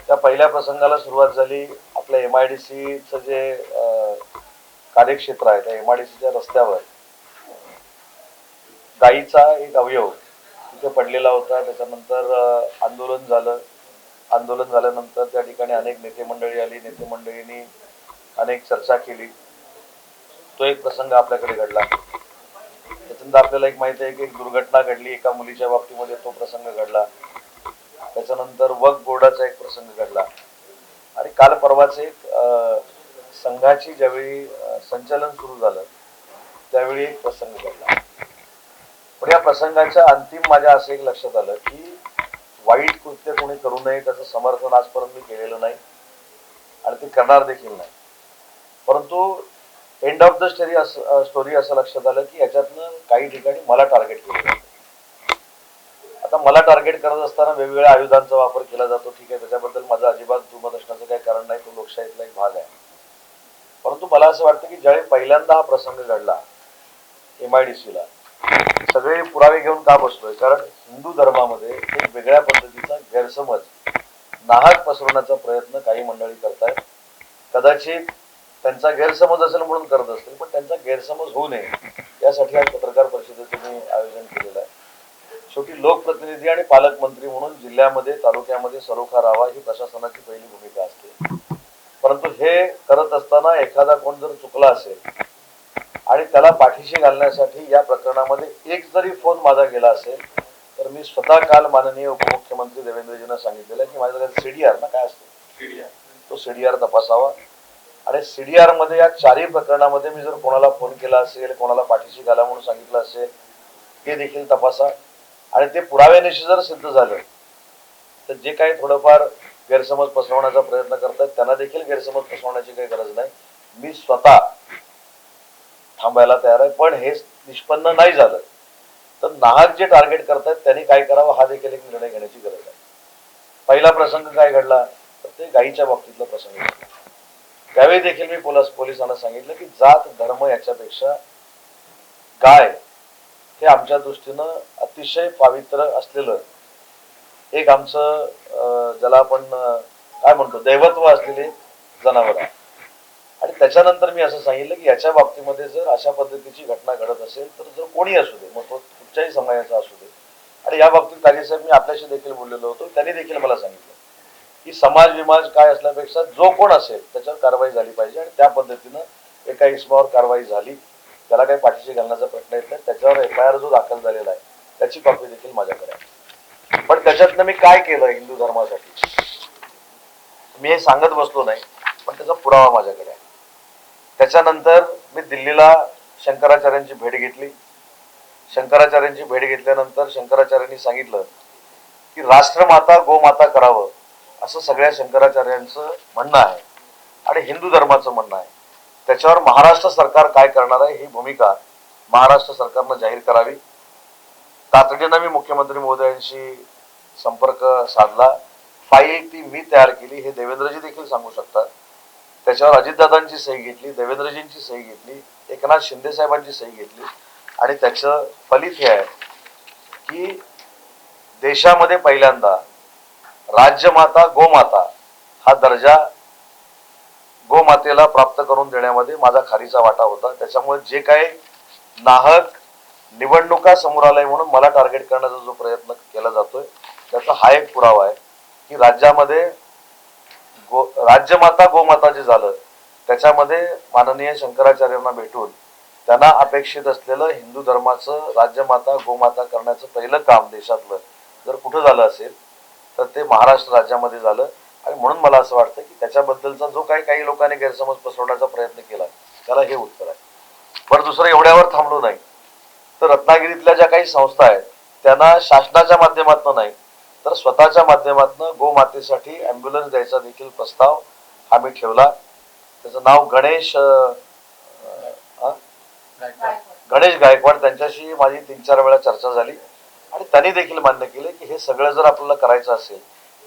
त्या पहिल्या प्रसंगाला सुरुवात झाली आपल्या MIDCचं जे कार्यक्षेत्र आहे त्या MIDCच्या रस्त्यावर गायीचा एक अवयव तिथे पडलेला होता. त्याच्यानंतर आंदोलन झालं. आंदोलन झाल्यानंतर त्या ठिकाणी अनेक नेते मंडळी आली. नेते मंडळींनी अनेक चर्चा केली. तो एक प्रसंग आपल्याकडे घडला. त्याच्यानंतर आपल्याला एक माहिती आहे की एक दुर्घटना घडली एका मुलीच्या बाबतीमध्ये, तो प्रसंग घडला. त्याच्यानंतर वक्फ बोर्डाचा एक प्रसंग घडला आणि काल परवाच एक संघाची ज्यावेळी संचलन सुरू झालं त्यावेळी एक प्रसंग घडला. पण या प्रसंगाच्या अंतिम माझ्या असं एक लक्षात आलं की वाईट कृत्य कोणी करू नये त्याचं समर्थन आजपर्यंत मी केलेलं नाही आणि ते करणार देखील नाही. परंतु एंड ऑफ द स्टोरी असं लक्षात आलं की याच्यातनं काही ठिकाणी मला टार्गेट केलं जातं. आता मला टार्गेट करत असताना वेगवेगळ्या आयुधांचा वापर केला जातो, ठीक आहे, त्याच्याबद्दल माझं अजिबात दुमत असण्याचं काही कारण नाही, तो लोकशाहीतला एक भाग आहे. परंतु मला असं वाटतं की ज्यावेळी पहिल्यांदा हा प्रसंग घडला MIDCला, सगळे पुरावे घेऊन का बसलोय, कारण हिंदू धर्मामध्ये एक वेगळ्या पद्धतीचा गैरसमज नाहक पसरवण्याचा प्रयत्न काही मंडळी करतायत. कदाचित त्यांचा गैरसमज असेल म्हणून करत असतील, पण त्यांचा गैरसमज होऊ नये यासाठी आज पत्रकार परिषदेचं मी आयोजन केलेलं आहे. शेवटी लोकप्रतिनिधी आणि पालकमंत्री म्हणून जिल्ह्यामध्ये तालुक्यामध्ये सलोखा राहावा ही प्रशासनाची पहिली भूमिका असते. परंतु हे करत असताना एखादा कोण जर चुकला असेल आणि त्याला पाठीशी घालण्यासाठी या प्रकरणामध्ये एक जरी फोन माझा गेला असेल तर मी स्वतः काल माननीय उपमुख्यमंत्री देवेंद्रजींना सांगितलेलं की माझ्याकडे CDR ना काय असतो तो CDR तपासावा आणि CDR मध्ये या चारही प्रकरणामध्ये मी जर कोणाला फोन केला असेल, कोणाला पाठीशी घाला म्हणून सांगितलं असेल, हे देखील तपासा आणि ते पुराव्यानिशी जर सिद्ध झालं तर जे काही थोडंफार गैरसमज पसरवण्याचा प्रयत्न करतात त्यांना देखील गैरसमज पसरवण्याची काही गरज नाही. मी स्वतः थांबायला तयार आहे. पण हे निष्पन्न नाही झालं तर नाहक जे टार्गेट करतात त्यांनी काय करावं हा देखील एक निर्णय घेण्याची गरज आहे. पहिला प्रसंग काय घडला तर ते गायीच्या बाबतीतला प्रसंग घडला. त्यावेळी देखील मी पोलिसांना सांगितलं की जात धर्म याच्यापेक्षा गाय हे आमच्या दृष्टीनं अतिशय पवित्र असलेलं एक आमचं ज्याला आपण काय म्हणतो दैवत्व असलेले जनावर आहे. आणि त्याच्यानंतर मी असं सांगितलं की याच्या बाबतीमध्ये जर अशा पद्धतीची घटना घडत असेल तर जर कोणी असू दे, मग तो कुठच्याही समाजाचा असू दे, आणि या बाबतीत कालीसाहेब मी आपल्याशी देखील बोललेलो होतो, त्यांनी देखील मला सांगितलं की समाज विमाज काय असल्यापेक्षा जो कोण असेल त्याच्यावर कारवाई झाली पाहिजे आणि त्या पद्धतीनं एका इसमावर कारवाई झाली. त्याला काही पाठीशी घालण्याचा प्रश्न येत नाही. त्याच्यावर FIR जो दाखल झालेला आहे त्याची कॉपी देखील माझ्याकडे आहे. पण त्याच्यातनं मी काय केलं हिंदू धर्मासाठी मी हे सांगत बसलो नाही, पण त्याचा पुरावा माझ्याकडे आहे. त्याच्यानंतर मी दिल्लीला शंकराचार्यांची भेट घेतली. शंकराचार्यांची भेट घेतल्यानंतर शंकराचार्यांनी सांगितलं की राष्ट्रमाता गोमाता करावं असं सगळ्या शंकराचार्यांचं म्हणणं आहे आणि हिंदू धर्माचं म्हणणं आहे. त्याच्यावर महाराष्ट्र सरकार काय करणार आहे ही भूमिका महाराष्ट्र सरकारनं जाहीर करावी. तातडीनं मी मुख्यमंत्री महोदयांशी संपर्क साधला. फाईल ती मी तयार केली, हे देवेंद्रजी देखील सांगू शकतात. त्याच्यावर अजितदादांची सही घेतली, देवेंद्रजींची सही घेतली, एकनाथ शिंदे साहेबांची सही घेतली आणि त्याचं फलित हे आहे की देशामध्ये पहिल्यांदा राज्यमाता गोमाता हा दर्जा गोमातेला प्राप्त करून देण्यामध्ये माझा खारीचा वाटा होता. त्याच्यामुळे जे काही नाहक निवडणुका समोर आलाय म्हणून मला टार्गेट करण्याचा जो प्रयत्न केला जातोय त्याचा हा एक पुरावा आहे की राज्यामध्ये राज्यमाता गोमाता जे झालं त्याच्यामध्ये माननीय शंकराचार्यांना भेटून त्यांना अपेक्षित असलेलं हिंदू धर्माचं राज्यमाता गोमाता करण्याचं पहिलं काम देशातलं जर कुठं झालं असेल तर ते महाराष्ट्र राज्यामध्ये झालं. आणि म्हणून मला असं वाटतं की त्याच्याबद्दलचा जो काही लोकांनी गैरसमज पसरवण्याचा प्रयत्न केला त्याला हे उत्तर आहे. बरं, दुसरं एवढ्यावर थांबलो नाही तर रत्नागिरीतल्या ज्या काही संस्था आहेत त्यांना शासनाच्या माध्यमातून नाही तर स्वतःच्या माध्यमातून गोमातेसाठी ॲम्ब्युलन्स द्यायचा देखील प्रस्ताव हा मी ठेवला. त्याचं नाव गणेश गायकवाड, त्यांच्याशी माझी 3-4 वेळा चर्चा झाली आणि त्यांनी देखील मान्य केले की हे सगळं जर आपल्याला करायचं असेल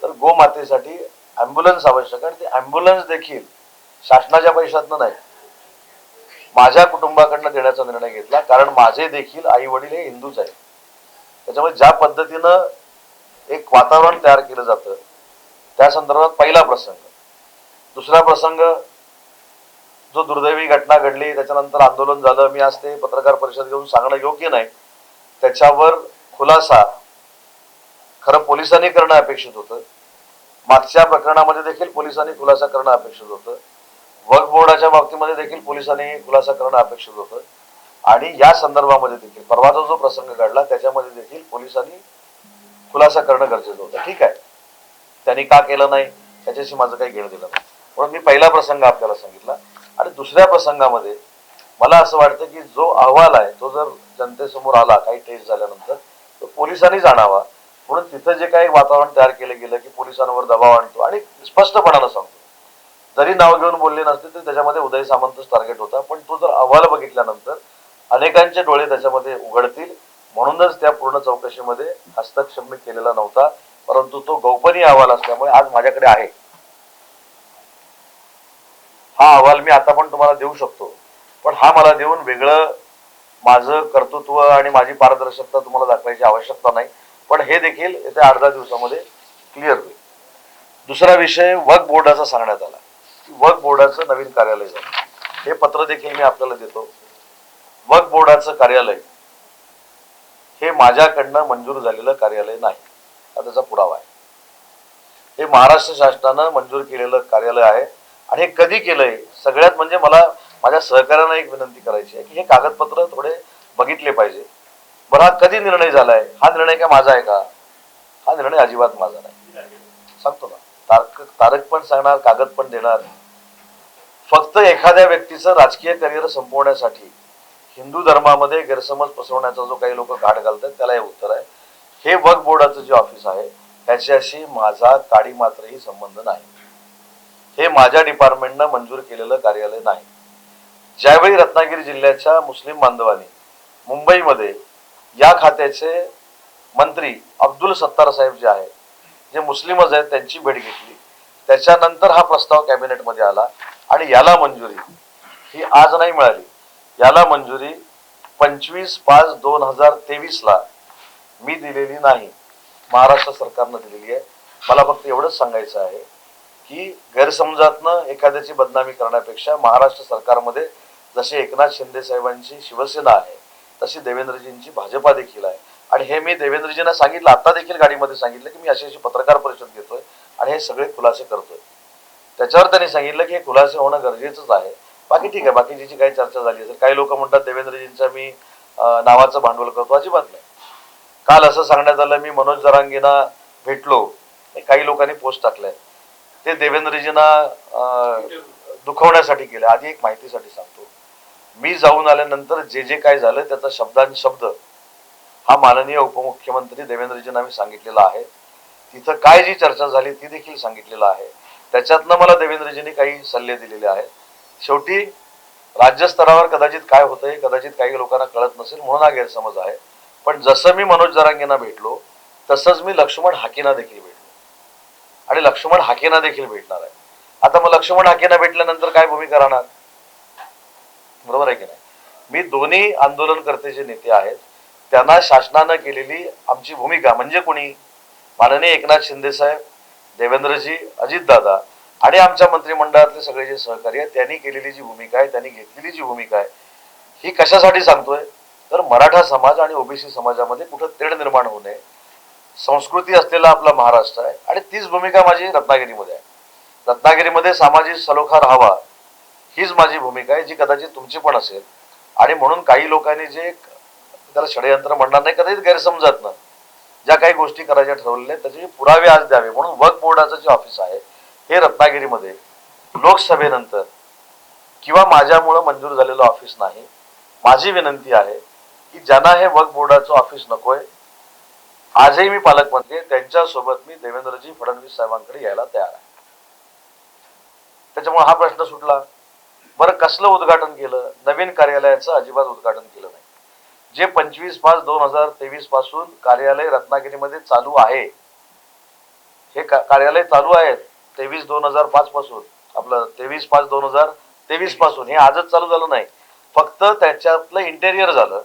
तर गोमातेसाठी ॲम्ब्युलन्स आवश्यक आहे. ते ॲम्ब्युलन्स देखील शासनाच्या पैशातनं नाही माझ्या कुटुंबाकडनं देण्याचा निर्णय घेतला, कारण माझे देखील आई वडील हे हिंदूच आहेत. त्याच्यामुळे ज्या पद्धतीनं एक वातावरण तयार केलं जातं त्या संदर्भात पहिला प्रसंग. दुसरा प्रसंग, जो दुर्दैवी घटना घडली त्याच्यानंतर आंदोलन झालं, मी आज ते पत्रकार परिषद घेऊन सांगणं योग्य नाही, त्याच्यावर खुलासा खरं पोलिसांनी करणं अपेक्षित होतं. मागच्या प्रकरणामध्ये देखील पोलिसांनी खुलासा करणं अपेक्षित होतं. वक्फ बोर्डाच्या बाबतीमध्ये देखील पोलिसांनी खुलासा करणं अपेक्षित होतं. आणि या संदर्भामध्ये देखील परवाचा जो प्रसंग घडला त्याच्यामध्ये देखील पोलिसांनी खुलासा करणं गरजेचं होतं. ठीक आहे, त्यांनी का केलं नाही त्याच्याशी माझं काही घेणं दिलं नाही, म्हणून मी पहिला प्रसंग आपल्याला सांगितला. आणि दुसऱ्या प्रसंगामध्ये मला असं वाटतं की जो अहवाल आहे तो जर जनतेसमोर आला काही टेस्ट झाल्यानंतर, तो पोलिसांनी जाणावा. म्हणून तिथं जे काही वातावरण तयार केलं गेलं की पोलिसांवर दबाव आणतो, आणि स्पष्टपणानं सांगतो, जरी नाव घेऊन बोलले नसते तर त्याच्यामध्ये उदय सामंतच टार्गेट होता. पण तो जर अहवाल बघितल्यानंतर अनेकांचे डोळे त्याच्यामध्ये उघडतील, म्हणूनच त्या पूर्ण चौकशीमध्ये हस्तक्षेप मी केलेला नव्हता. परंतु तो गोपनीय अहवाल असल्यामुळे आज माझ्याकडे आहे. हा अहवाल मी आता पण तुम्हाला देऊ शकतो, पण हा मला देऊन वेगळं माझं कर्तृत्व आणि माझी पारदर्शकता तुम्हाला दाखवायची आवश्यकता नाही. पण हे देखील येत्या 8-10 दिवसामध्ये क्लिअर होईल. दुसरा विषय वक्फ बोर्डाचा सांगण्यात आला की वक्फ बोर्डाचं नवीन कार्यालय झालं. हे पत्र देखील मी आपल्याला देतो. वक्फ बोर्डाचं कार्यालय हे माझ्याकडनं मंजूर झालेलं कार्यालय नाही, हा त्याचा पुरावा आहे. हे महाराष्ट्र शासनानं मंजूर केलेलं कार्यालय आहे. आणि हे कधी केलंय, सगळ्यात म्हणजे मला माझ्या सहकार्यांना एक विनंती करायची आहे की हे कागदपत्र थोडे बघितले पाहिजे. बरं, हा कधी निर्णय झालाय, हा निर्णय काय माझा आहे का? हा निर्णय अजिबात माझा नाही. सांगतो ना, तारख पण सांगणार, कागद पण देणार. फक्त एखाद्या व्यक्तीचं राजकीय करिअर संपवण्यासाठी हिंदू धर्मामध्ये गैरसमज पसरवण्याचा जो काही लोक घाट घालतात त्याला हे उत्तर आहे. हे वक्फ बोर्डाचं जे ऑफिस आहे त्याच्याशी माझा काडी मात्रही संबंध नाही. हे माझ्या डिपार्टमेंटनं मंजूर केलेलं कार्यालय नाही. ज्यावेळी रत्नागिरी जिल्ह्याच्या मुस्लिम बांधवांनी मुंबईमध्ये या खात्याचे मंत्री अब्दुल सत्तार साहेब जे आहेत, जे मुस्लिमच आहेत, त्यांची भेट घेतली, त्याच्यानंतर हा प्रस्ताव कॅबिनेटमध्ये आला. आणि याला मंजुरी ही आज नाही मिळाली. याला मंजुरी 25/5/2023 ला मी दिलेली नाही, महाराष्ट्र सरकारनं दिलेली आहे. मला फक्त एवढंच सांगायचं आहे की गैरसमजातनं एखाद्याची बदनामी करण्यापेक्षा महाराष्ट्र सरकारमध्ये जसे एकनाथ शिंदे साहेबांची शिवसेना आहे तशी देवेंद्रजींची भाजपा देखील आहे. आणि हे मी देवेंद्रजींना सांगितलं, आता देखील गाडीमध्ये सांगितलं की मी अशी पत्रकार परिषद घेतोय आणि हे सगळे खुलासे करतोय. त्याच्यावर त्यांनी सांगितलं की हे खुलासे होणं गरजेचंच आहे. बाकी ठीक आहे, बाकीची काही चर्चा झाली असेल. काही लोक म्हणतात देवेंद्रजींचा मी नावाचं भांडवल करतो, अजिबात नाही. काल असं सांगण्यात आलं मी मनोज जरांगेंना भेटलो, काही लोकांनी पोस्ट टाकलाय, ते देवेंद्रजींना दुखवण्यासाठी केलं. आधी एक माहितीसाठी सांगतो, मी जाऊन आल्यानंतर जे जे काय झालं त्याचा शब्दांशब्द हा माननीय उपमुख्यमंत्री देवेंद्रजींना मी सांगितलेला आहे. तिथं काय जी चर्चा झाली ती देखील सांगितलेलं आहे. त्याच्यातनं मला देवेंद्रजींनी काही सल्ले दिलेले आहेत. शेवटी राज्यस्तरावर कदाचित काय होतंय, कदाचित काही लोकांना कळत नसेल म्हणून हा गैरसमज आहे. पण जसं मी मनोज जरांगेंना भेटलो तसंच मी लक्ष्मण हाकेंना देखील भेटलो आणि लक्ष्मण हाकेंना देखील भेटणार आहे. आता मग लक्ष्मण हाकेंना भेटल्यानंतर काय भूमिका राहणार, बरोबर आहे की नाही? मी दोन्ही आंदोलनकर्ते जे नेते आहेत त्यांना शासनानं केलेली आमची भूमिका म्हणजे कोणी, माननीय एकनाथ शिंदे साहेब, देवेंद्रजी, अजितदादा आणि आमच्या मंत्रिमंडळातले सगळे जे सहकारी आहेत त्यांनी केलेली जी भूमिका आहे, त्यांनी घेतलेली जी भूमिका आहे, ही कशासाठी सांगतोय तर मराठा समाज आणि ओबीसी समाजामध्ये कुठं तेढ निर्माण होऊ नये, संस्कृती असलेला आपला महाराष्ट्र आहे. आणि तीच भूमिका माझी रत्नागिरीमध्ये आहे. रत्नागिरीमध्ये सामाजिक सलोखा राहावा हीच माझी भूमिका आहे, जी कदाचित तुमची पण असेल. आणि म्हणून काही लोकांनी जे त्याला षडयंत्र म्हणणार नाही, कदाचित गैरसमजात ना ज्या काही गोष्टी करायच्या ठरवलेल्या त्याचे पुरावे आज द्यावे म्हणून वक्फ बोर्डाचं जे ऑफिस आहे हे रत्नागिरीमध्ये लोकसभेनंतर किंवा माझ्यामुळं मंजूर झालेलं ऑफिस नाही. माझी विनंती आहे की ज्यांना हे वक्फ बोर्डाचं ऑफिस नकोय, आजही मी पालकमंत्री त्यांच्यासोबत मी देवेंद्रजी फडणवीस साहेबांकडे यायला तयार आहे. त्याच्यामुळे हा प्रश्न सुटला. बरं, कसलं उद्घाटन केलं? नवीन कार्यालयाचं अजिबात उद्घाटन केलं नाही. जे 25/5/2023 पासून कार्यालय रत्नागिरीमध्ये चालू आहे, हे कार्यालय चालू आहे 23/2005 पासून, आपलं 23/5/2023 पासून, हे आजच चालू झालं नाही. फक्त त्याच्यातलं इंटेरियर झालं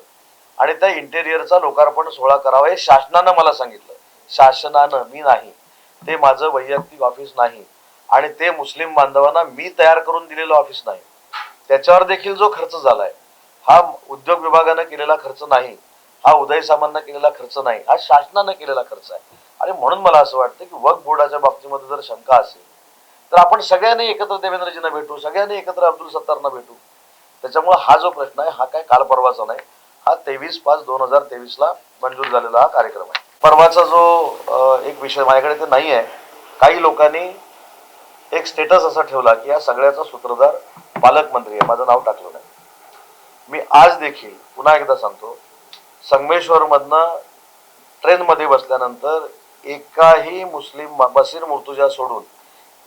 आणि त्या इंटेरियरचा लोकार्पण सोहळा करावा हे शासनानं मला सांगितलं. शासनानं, मी नाही. ते माझं वैयक्तिक ऑफिस नाही आणि ते मुस्लिम बांधवांना मी तयार करून दिलेलं ऑफिस नाही. त्याच्यावर देखील जो खर्च झालाय हा उद्योग विभागानं केलेला खर्च नाही, हा उदय सामंतनं केलेला खर्च नाही, हा शासनानं केलेला खर्च आहे. आणि म्हणून मला असं वाटतं की वक्फ बोर्डाच्या बाबतीमध्ये जर शंका असेल तर आपण सगळ्यांनी एकत्र देवेंद्रजींना भेटू, सगळ्यांनी एकत्र अब्दुल सत्तारना भेटू. त्याच्यामुळे हा जो प्रश्न आहे हा काय काल परवाचा नाही, हा 23/5/2023 मंजूर झालेला हा कार्यक्रम आहे. परवाचा जो एक विषय माझ्याकडे ते नाही आहे. काही लोकांनी एक स्टेटस असा ठेवला की या सगळ्याचा सूत्रधार पालकमंत्री आहे, माझं नाव टाकलं नाही. मी आज देखील पुन्हा एकदा सांगतो, संगमेश्वर मधनं ट्रेनमध्ये बसल्यानंतर एकाही मुस्लिम बशीर मुर्तुजा सोडून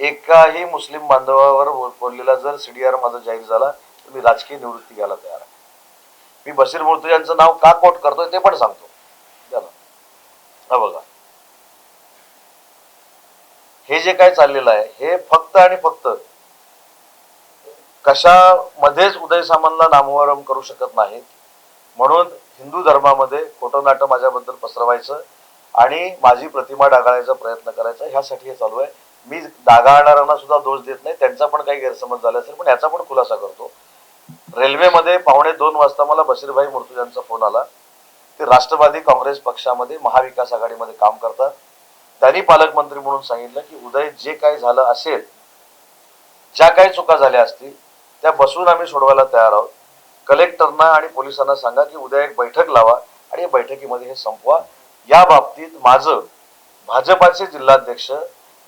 एकाही मुस्लिम बांधवावर बोललेला जर सीडीआर माझा जाहीर झाला तर मी राजकीय निवृत्ती घ्यायला तयार आहे. मी बशीर मुर्तुजांचं नाव का कोट करतोय ते पण सांगतो. हा बघा, हे जे काय चाललेलं आहे हे फक्त आणि फक्त कशामध्येच उदय सामंतला नामोहरम करू शकत नाहीत म्हणून हिंदू धर्मामध्ये खोटं नाटं माझ्याबद्दल पसरवायचं आणि माझी प्रतिमा डागाळायचा प्रयत्न करायचा, ह्यासाठी हे चालू आहे. मी डागाळणाऱ्यांना सुद्धा दोष देत नाही, त्यांचा पण काही गैरसमज झाला असेल पण याचा पण खुलासा करतो. रेल्वेमध्ये 1:45 मला बशीरभाई मुर्तुजांचा फोन आला. ते राष्ट्रवादी काँग्रेस पक्षामध्ये महाविकास आघाडीमध्ये काम करतात. त्यांनी पालकमंत्री म्हणून सांगितलं की उदय जे काही झालं असेल, ज्या काही चुका झाल्या असतील त्या बसून आम्ही सोडवायला तयार आहोत. कलेक्टरना आणि पोलिसांना सांगा की उद्या एक बैठक लावा आणि या बैठकीमध्ये हे संपवा. या बाबतीत माझं भाजपाचे जिल्हाध्यक्ष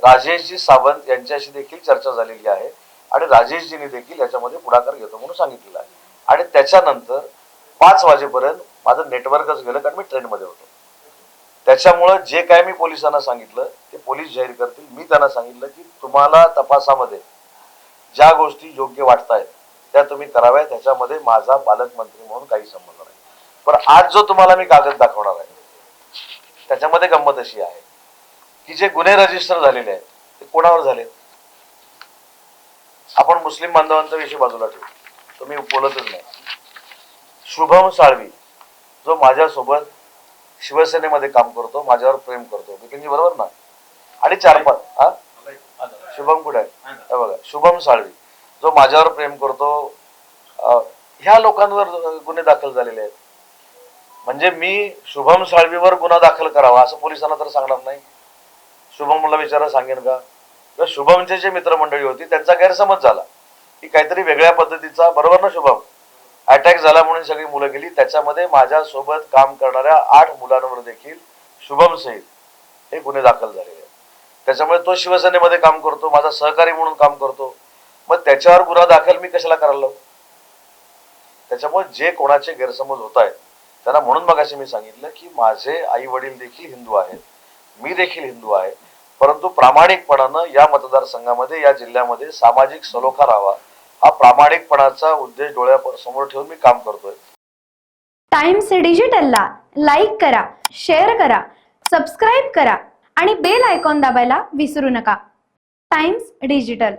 राजेशजी सावंत यांच्याशी देखील चर्चा झालेली आहे आणि राजेशजींनी देखील याच्यामध्ये पुढाकार घेतो म्हणून सांगितलेलं आहे. आणि त्याच्यानंतर 5 वाजेपर्यंत माझं नेटवर्कच गेलं कारण मी ट्रेनमध्ये होतो. त्याच्यामुळं जे काय मी पोलिसांना सांगितलं ते पोलीस जाहीर करतील. मी त्यांना सांगितलं की तुम्हाला तपासामध्ये ज्या गोष्टी योग्य वाटतायत त्या तुम्ही कराव्यात, त्याच्यामध्ये माझा पालकमंत्री म्हणून काही संबंध नाही. पण आज जो तुम्हाला मी कागद दाखवणार आहे त्याच्यामध्ये गंमत अशी आहे की जे गुन्हे रजिस्टर झालेले आहेत ते कोणावर झाले. आपण मुस्लिम बांधवांचा विषय बाजूला ठेवू, तो मी बोलतच नाही. शुभम साळवी जो माझ्यासोबत शिवसेनेमध्ये काम करतो, माझ्यावर प्रेम करतो, बिपिनजी बरोबर ना, आणि 4-5 शुभम कुठे आहे, हे बघा, शुभम साळवी जो माझ्यावर प्रेम करतो, ह्या लोकांवर गुन्हे दाखल झालेले आहेत. म्हणजे मी शुभम साळवीवर गुन्हा दाखल करावा असं पोलिसांना तर सांगणार नाही. शुभमला विचारा सांगेन का? तर शुभमचे जे मित्रमंडळी होती त्यांचा गैरसमज झाला की काहीतरी वेगळ्या पद्धतीचा, बरोबर ना शुभम, अटॅक झाला म्हणून सगळी मुलं गेली. त्याच्यामध्ये माझ्यासोबत काम करणाऱ्या 8 मुलांवर देखील शुभम सहित हे गुन्हे दाखल झालेले आहेत. त्याच्यामुळे तो शिवसेनेमध्ये काम करतो, माझा सहकारी म्हणून काम करतो, मग त्याच्यावर गुन्हा दाखल मी कशाला करायला लावू? त्याच्यामुळे जे कोणाचे गैरसमज होत आहेत त्यांना, म्हणून मगाशी मी सांगितलं की माझे आई वडील देखील हिंदू आहेत, मी देखील हिंदू आहे, परंतु प्रामाणिकपणानं या मतदारसंघामध्ये, या जिल्ह्यामध्ये सामाजिक सलोखा राहावा हा प्रामाणिकपणाचा उद्देश डोळ्यासमोर ठेवून मी काम करतोय. टाइम्स डिजिटलला लाईक करा, शेअर करा, सबस्क्राईब करा आणि बेल आयकॉन दाबायला विसरू नका. Times digital.